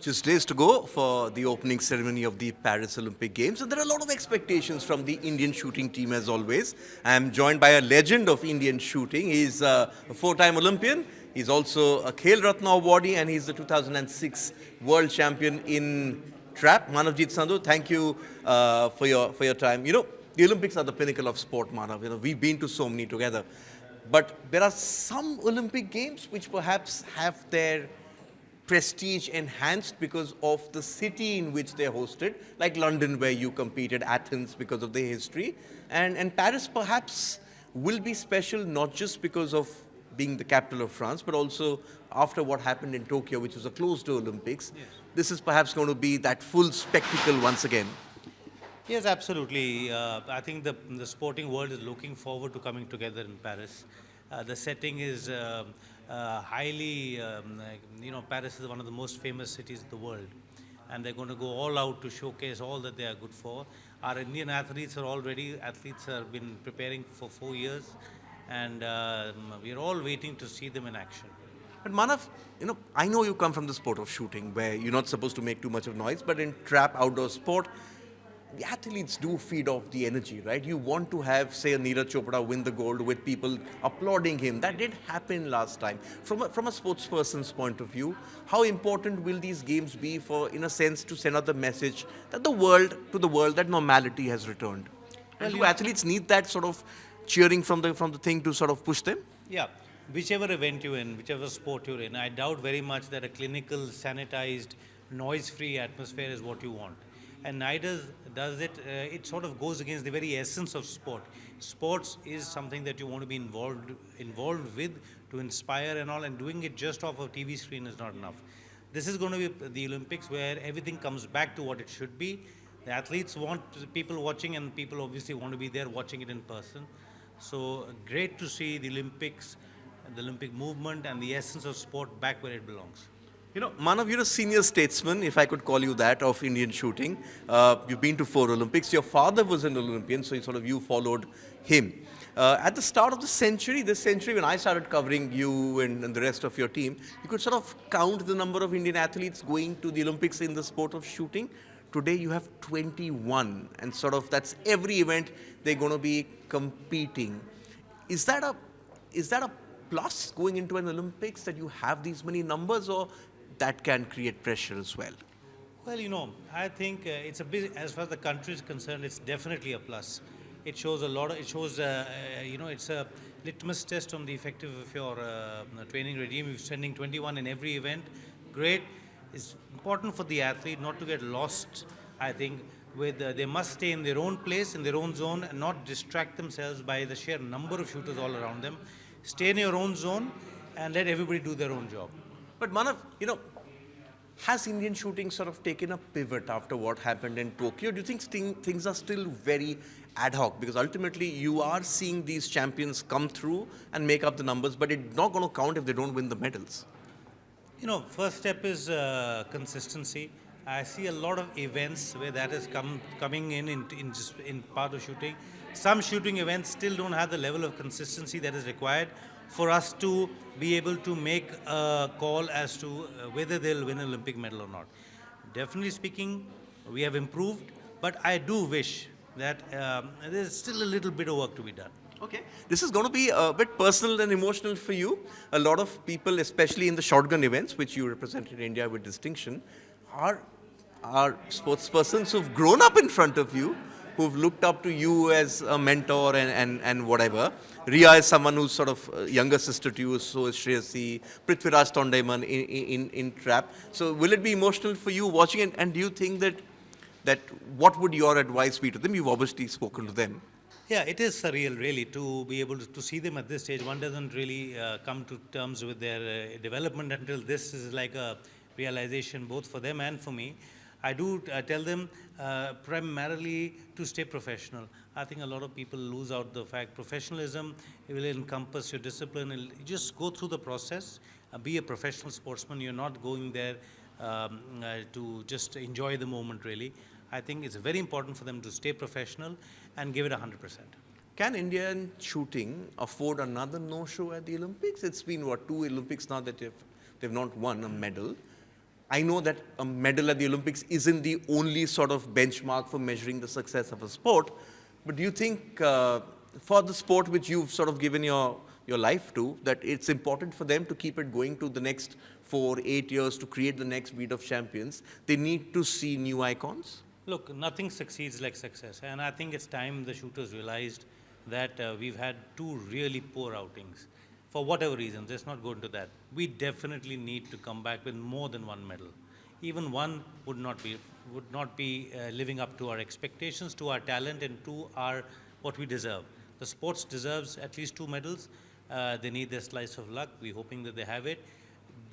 Just days to go for the opening ceremony of the Paris Olympic Games, and there are a lot of expectations from the Indian shooting team as always. I am joined by a legend of Indian shooting. He's a four-time Olympian. He's also a Khel Ratna awardee, and he's the 2006 world champion in trap. Manavjit Sandhu, thank you for your time. The Olympics are the pinnacle of sport, Manav. We've been to so many together, but there are some Olympic Games which perhaps have their prestige enhanced because of the city in which they're hosted, like London where you competed, Athens because of their history, and Paris perhaps will be special not just because of being the capital of France, but also after what happened in Tokyo, which was a closed-door Olympics. Yes. This is perhaps going to be that full spectacle once again. Yes, absolutely. I think the sporting world is looking forward to coming together in Paris. The setting is highly, Paris is one of the most famous cities in the world, and they're going to go all out to showcase all that they are good for. Our Indian athletes have been preparing for 4 years, and we're all waiting to see them in action. But Manav, I know you come from the sport of shooting where you're not supposed to make too much of noise, but in trap outdoor sport, the athletes do feed off the energy, right? You want to have, say, a Neeraj Chopra win the gold with people applauding him. That did happen last time. From a sports person's point of view, how important will these games be for, in a sense, to send out the message that to the world, that normality has returned? And do athletes need that sort of cheering from the thing to sort of push them? Yeah. Whichever event you're in, whichever sport you're in, I doubt very much that a clinical, sanitized, noise-free atmosphere is what you want. And neither does it, it sort of goes against the very essence of sport. Sports is something that you want to be involved with to inspire and all, and doing it just off a TV screen is not enough. This is going to be the Olympics where everything comes back to what it should be. The athletes want people watching, and people obviously want to be there watching it in person. So great to see the Olympics, the Olympic movement, and the essence of sport back where it belongs. Manav, you're a senior statesman, if I could call you that, of Indian shooting. You've been to 4 Olympics. Your father was an Olympian, so you followed him. At the start of this century, when I started covering you and the rest of your team, you could sort of count the number of Indian athletes going to the Olympics in the sport of shooting. Today you have 21, and that's every event they're going to be competing. Is that a plus going into an Olympics that you have these many numbers, or that can create pressure as well? Well, I think it's as far as the country is concerned, it's definitely a plus. It shows it's a litmus test on the effectiveness of your training regime. You're sending 21 in every event. Great. It's important for the athlete not to get lost, I think, they must stay in their own place, in their own zone, and not distract themselves by the sheer number of shooters all around them. Stay in your own zone and let everybody do their own job. But Manav, has Indian shooting sort of taken a pivot after what happened in Tokyo? Do you think things are still very ad hoc? Because ultimately you are seeing these champions come through and make up the numbers, but it's not going to count if they don't win the medals. First step is consistency. I see a lot of events where that is coming in part of shooting. Some shooting events still don't have the level of consistency that is required for us to be able to make a call as to whether they'll win an Olympic medal or not. Definitely speaking, we have improved, but I do wish that there's still a little bit of work to be done. Okay, this is going to be a bit personal and emotional for you. A lot of people, especially in the shotgun events, which you represented India with distinction, are sports persons who've grown up in front of you, who've looked up to you as a mentor and whatever. Ria is someone who's sort of younger sister to you, so is Shreyasi, Prithviraj Tondaiman in trap. So will it be emotional for you watching it? And do you think that what would your advice be to them? You've obviously spoken to them. Yeah, it is surreal really to be able to see them at this stage. One doesn't really come to terms with their development until this is like a realization both for them and for me. I do tell them primarily to stay professional. I think a lot of people lose out the fact professionalism will encompass your discipline. You just go through the process, be a professional sportsman. You're not going there to just enjoy the moment really. I think it's very important for them to stay professional and give it 100%. Can Indian shooting afford another no-show at the Olympics? It's been, 2 Olympics now that they've not won a medal. I know that a medal at the Olympics isn't the only sort of benchmark for measuring the success of a sport, but do you think for the sport which you've sort of given your life to, that it's important for them to keep it going to the next 4-8 years to create the next breed of champions? They need to see new icons? Look, nothing succeeds like success, and I think it's time the shooters realized that we've had 2 really poor outings. For whatever reasons, let's not go into that. We definitely need to come back with more than 1 medal. Even one would not be living up to our expectations, to our talent, and to our what we deserve. The sports deserves at least 2 medals. They need their slice of luck. We're hoping that they have it.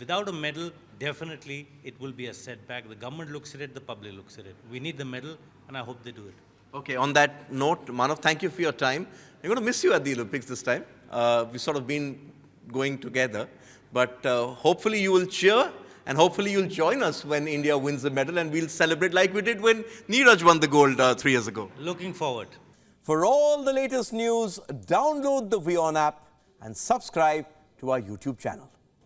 Without a medal, definitely it will be a setback. The government looks at it, the public looks at it. We need the medal, and I hope they do it. Okay, on that note, Manav, thank you for your time. We're going to miss you at the Olympics this time. We've sort of been going together, but hopefully you will cheer and hopefully you'll join us when India wins the medal and we'll celebrate like we did when Neeraj won the gold 3 years ago. Looking forward. For all the latest news, download the WION app and subscribe to our YouTube channel.